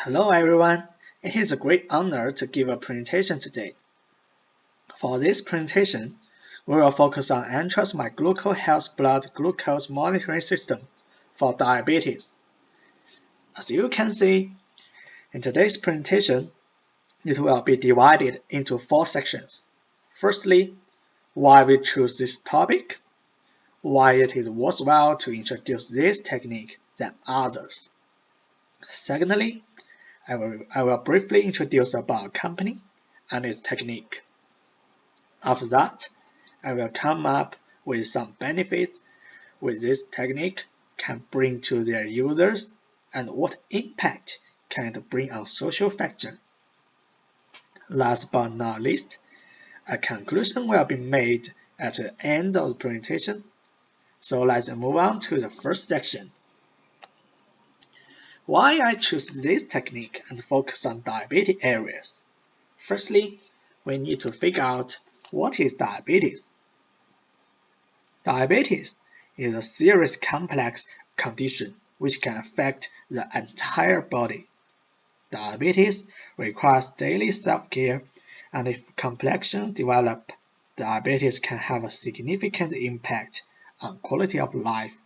Hello everyone, it is a great honor to give a presentation today. For this presentation, we will focus on Entra's MyGlucoHealth blood glucose monitoring system for diabetes. As you can see, in today's presentation, it will be divided into 4 sections. Firstly, why we choose this topic, why it is worthwhile to introduce this technique than others. Secondly, I will briefly introduce about a company and its technique. After that, I will come up with some benefits which this technique can bring to their users and what impact can it bring on social factor. Last but not least, a conclusion will be made at the end of the presentation. So let's move on to the first section. Why I choose this technique and focus on diabetes areas. Firstly, we need to figure out what is diabetes. Diabetes is a serious complex condition which can affect the entire body. Diabetes requires daily self-care, and if complexion develops, diabetes can have a significant impact on quality of life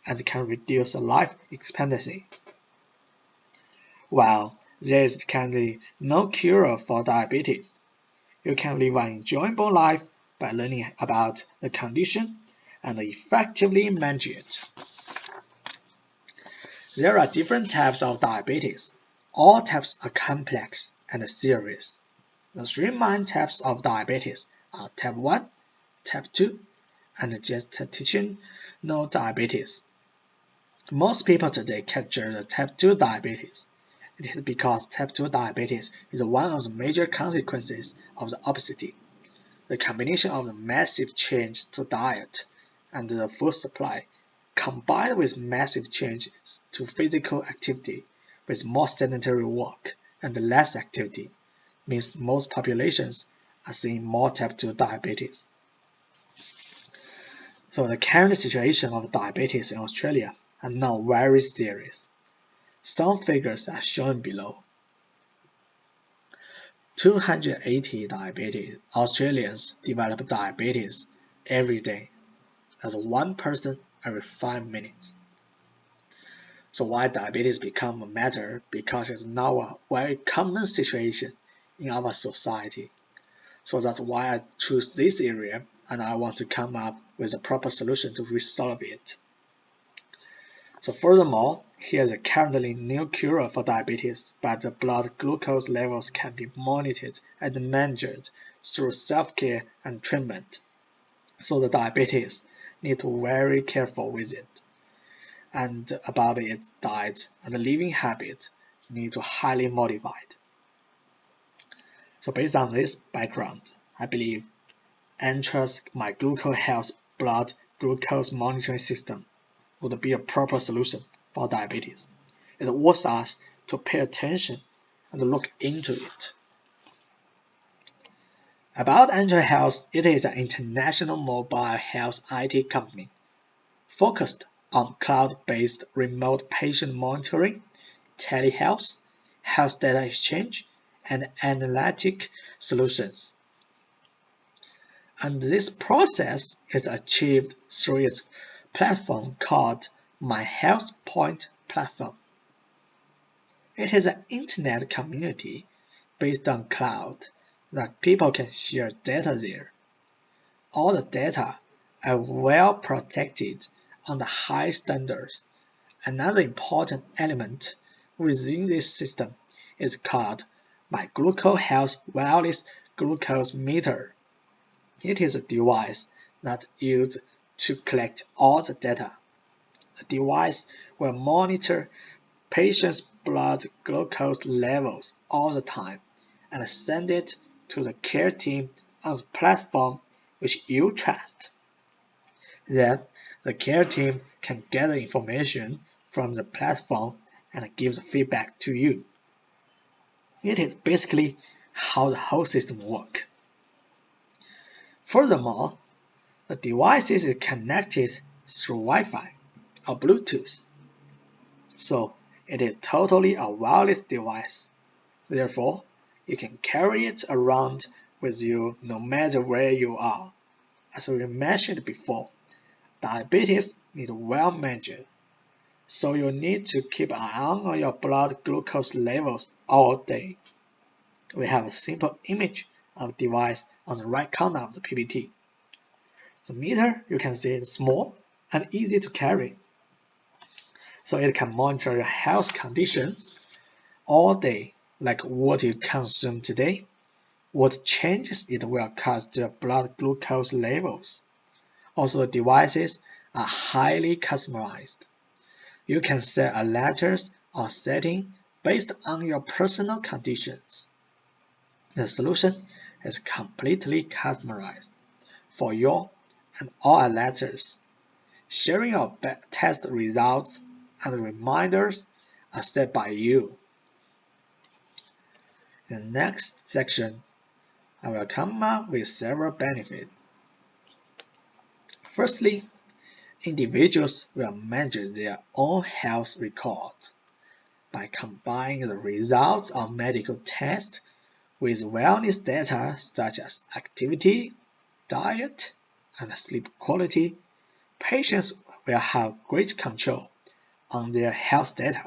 and can reduce life expectancy. While there is currently no cure for diabetes, you can live an enjoyable life by learning about the condition and effectively manage it. There are different types of diabetes. All types are complex and serious. The 3 main types of diabetes are type 1, type 2, and gestational diabetes. Most people today capture the type 2 diabetes. It is because type 2 diabetes is one of the major consequences of the obesity. The combination of the massive change to diet and the food supply, combined with massive changes to physical activity with more sedentary work and less activity, means most populations are seeing more type 2 diabetes. So the current situation of diabetes in Australia are now very serious. Some figures are shown below. 280 Australians develop diabetes every day. That's 1 person every 5 minutes. So why diabetes become a matter? Because it's now a very common situation in our society. So that's why I choose this area and I want to come up with a proper solution to resolve it. So furthermore, here's a currently no cure for diabetes, but the blood glucose levels can be monitored and managed through self-care and treatment. So the diabetes need to be very careful with it. And about its diet and living habit need to highly modified. So based on this background, I believe Entra's MyGlucoHealth blood glucose monitoring system would be a proper solution for diabetes. It wants us to pay attention and look into it. About Entra Health, it is an international mobile health IT company focused on cloud-based remote patient monitoring, telehealth, health data exchange, and analytic solutions. And this process is achieved through its platform called MyHealthPoint platform. It is an internet community based on cloud that people can share data there. All the data are well protected under high standards. Another important element within this system is called MyGlucoHealth wireless glucose meter. It is a device that used to collect all the data. The device will monitor patients' blood glucose levels all the time and send it to the care team on the platform which you trust. Then the care team can gather information from the platform and give the feedback to you. It is basically how the whole system works. Furthermore, the device is connected through Wi-Fi or Bluetooth, so it is totally a wireless device. Therefore, you can carry it around with you no matter where you are. As we mentioned before, diabetes needs well managed, so you need to keep an eye on your blood glucose levels all day. We have a simple image of the device on the right corner of the PPT. The meter, you can see, is small and easy to carry, so it can monitor your health conditions all day, like what you consume today, what changes it will cause to your blood glucose levels. Also, the devices are highly customized. You can set a letters or setting based on your personal conditions. The solution is completely customized for you and all letters. Sharing your test results and reminders are set by you. In the next section, I will come up with several benefits. Firstly, individuals will manage their own health records by combining the results of medical tests with wellness data such as activity, diet, and sleep quality. Patients will have great control on their health data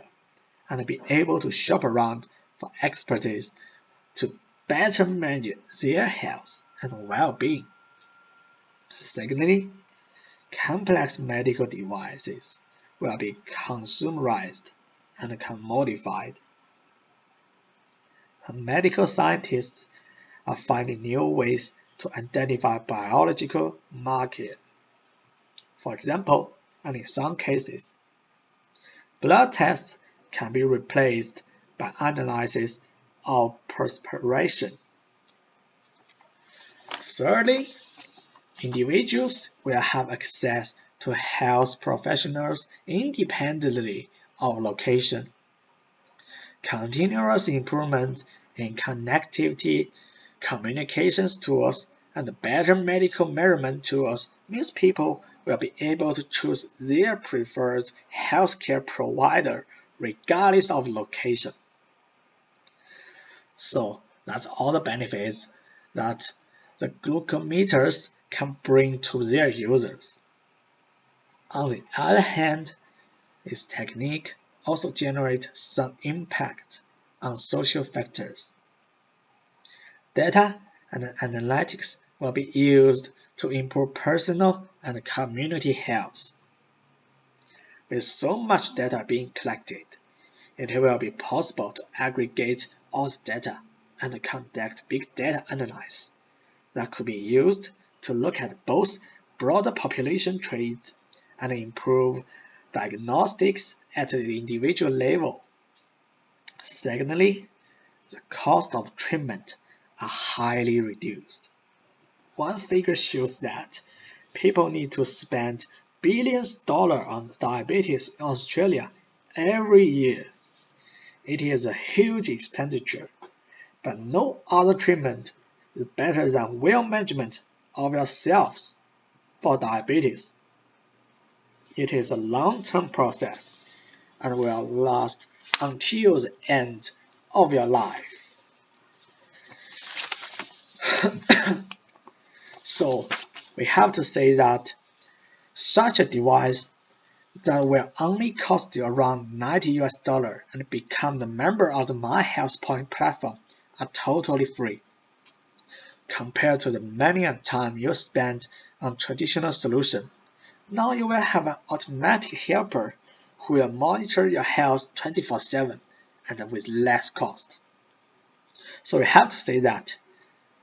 and be able to shop around for expertise to better manage their health and well-being. Secondly, complex medical devices will be consumerized and commodified. Medical scientists are finding new ways to identify biological markers. For example, and in some cases, blood tests can be replaced by analysis of perspiration. Thirdly, individuals will have access to health professionals independently of location. Continuous improvement in connectivity, communications tools, and better medical measurement tools means people will be able to choose their preferred healthcare provider regardless of location. So that's all the benefits that the glucometers can bring to their users. On the other hand, this technique also generates some impact on social factors. Data and analytics will be used to improve personal and community health. With so much data being collected, it will be possible to aggregate all the data and conduct big data analysis that could be used to look at both broader population trends and improve diagnostics at the individual level. Secondly, the cost of treatment are highly reduced. One figure shows that people need to spend billions of dollars on diabetes in Australia every year. It is a huge expenditure, but no other treatment is better than well management of yourselves for diabetes. It is a long-term process and will last until the end of your life. So we have to say that such a device that will only cost you around $90 and become the member of the MyHealthPoint platform are totally free. Compared to the money and time you spend on traditional solution, now you will have an automatic helper who will monitor your health 24/7 and with less cost. So we have to say that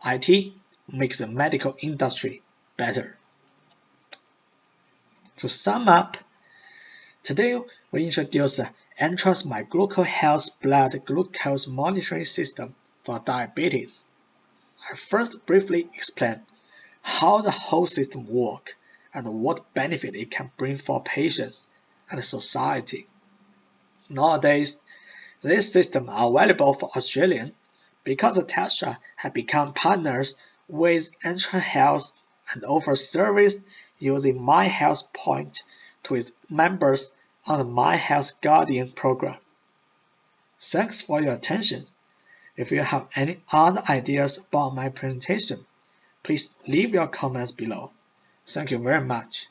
IT makes the medical industry better. To sum up, today we introduce Entra's MyGlucoHealth blood glucose monitoring system for diabetes. I first briefly explain how the whole system works and what benefit it can bring for patients and society. Nowadays, these systems are available for Australians because Telstra have become partners with Entra Health and offer service using MyHealthPoint to its members on the MyHealth Guardian program. Thanks for your attention. If you have any other ideas about my presentation, please leave your comments below. Thank you very much.